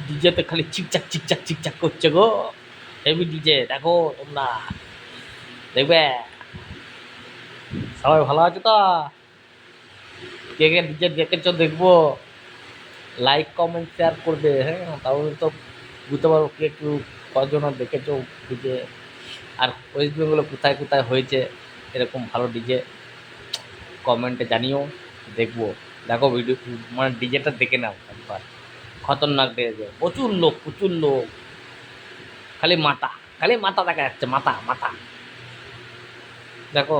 ডিজেতে খালি চিকচাক চিকচাক চিকচাক করছে গো, heavy DJ দেখো তোমরা, দেখবে। সবাই ভালো আছো তো? কে কে ডিজে দেখেছো দেখবো, লাইক কমেন্ট শেয়ার করবে, হ্যাঁ তাহলে তো বুঝতে পারবো কে একটু কজন দেখেছো ডিজে, আর ওয়েস্ট বেঙ্গলে কোথায় কোথায় হয়েছে এরকম ভালো ডিজে, কমেন্টে জানিও, দেখবো। দেখো ভিডিও, মানে ডিজেটা দেখে নাও একবার, খতরনাক ডিজে, প্রচুর লোক প্রচুর লোক, খালি মাথা, খালি মাথা দেখা যাচ্ছে, মাথা মাথা দেখো।